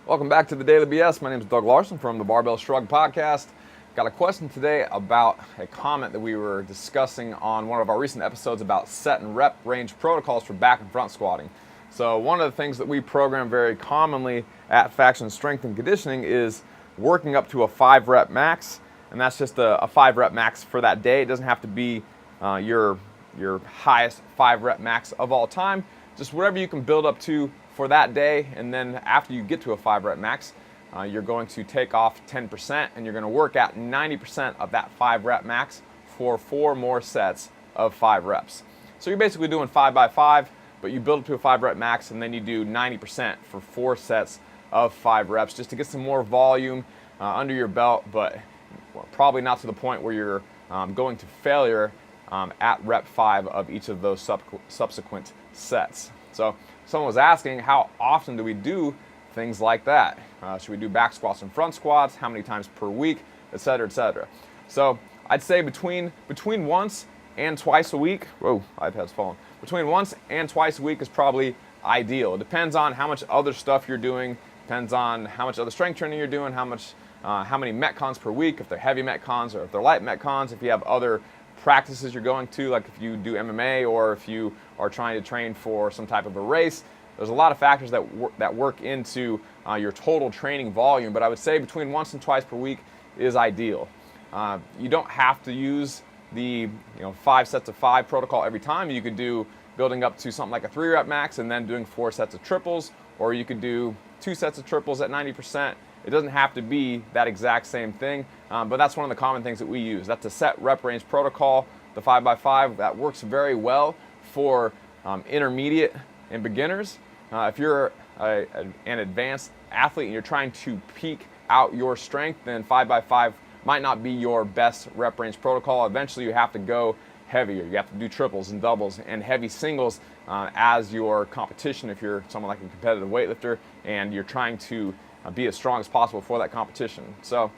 Welcome back to the Daily BS. My name is Doug Larson from the Barbell Shrugged Podcast. Got a question today about a comment that we were discussing on one of our recent episodes about set and rep range protocols for back and front squatting. So one of the things that we program very commonly at Faction Strength and Conditioning is working up to a 5 rep max, and that's just a 5 rep max for that day. It doesn't have to be your highest 5 rep max of all time, just whatever you can build up to for that day. And then after you get to a 5 rep max, you're going to take off 10% and you're going to work at 90% of that 5 rep max for 4 more sets of 5 reps. So you're basically doing 5 by 5, but you build up to a 5 rep max and then you do 90% for 4 sets of 5 reps just to get some more volume under your belt, but probably not to the point where you're going to failure at rep 5 of each of those subsequent sets. So someone was asking, how often do we do things like that? Should we do back squats and front squats? How many times per week, etc., etc.? So I'd say between once and twice a week. Whoa, iPad's falling. Between once and twice a week is probably ideal. It depends on how much other stuff you're doing. Depends on how much other strength training you're doing. How many metcons per week, if they're heavy metcons or if they're light metcons. If you have other practices you're going to, like if you do MMA or if you are trying to train for some type of a race. There's a lot of factors that work into your total training volume, but I would say between once and twice per week is ideal. You don't have to use the 5 sets of 5 protocol every time. You could do building up to something like a 3 rep max and then doing 4 sets of triples, or you could do 2 sets of triples at 90%. It doesn't have to be that exact same thing, but that's one of the common things that we use. That's a set rep range protocol, the 5 by 5. That works very well for intermediate and beginners. If you're an advanced athlete and you're trying to peak out your strength, then 5 by 5 might not be your best rep range protocol. Eventually you have to go heavier. You have to do triples and doubles and heavy singles as your competition if you're someone like a competitive weightlifter and you're trying to be as strong as possible for that competition. So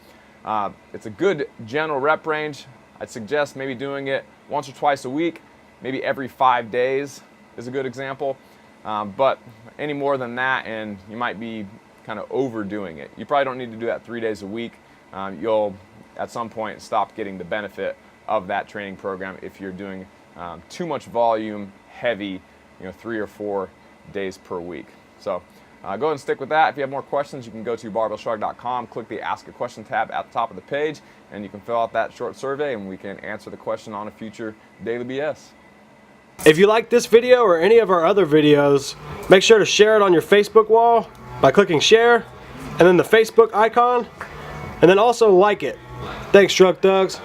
it's a good general rep range. I'd suggest maybe doing it once or twice a week, maybe every 5 days is a good example. But any more than that and you might be kind of overdoing it. You probably don't need to do that 3 days a week. You'll at some point stop getting the benefit of that training program if you're doing too much volume, heavy, 3 or 4 days per week. So go ahead and stick with that. If you have more questions, you can go to barbellshrugged.com, click the Ask a Question tab at the top of the page, and you can fill out that short survey and we can answer the question on a future Daily BS. If you like this video or any of our other videos, make sure to share it on your Facebook wall by clicking share and then the Facebook icon, and then also like it. Thanks, Drug Thugs.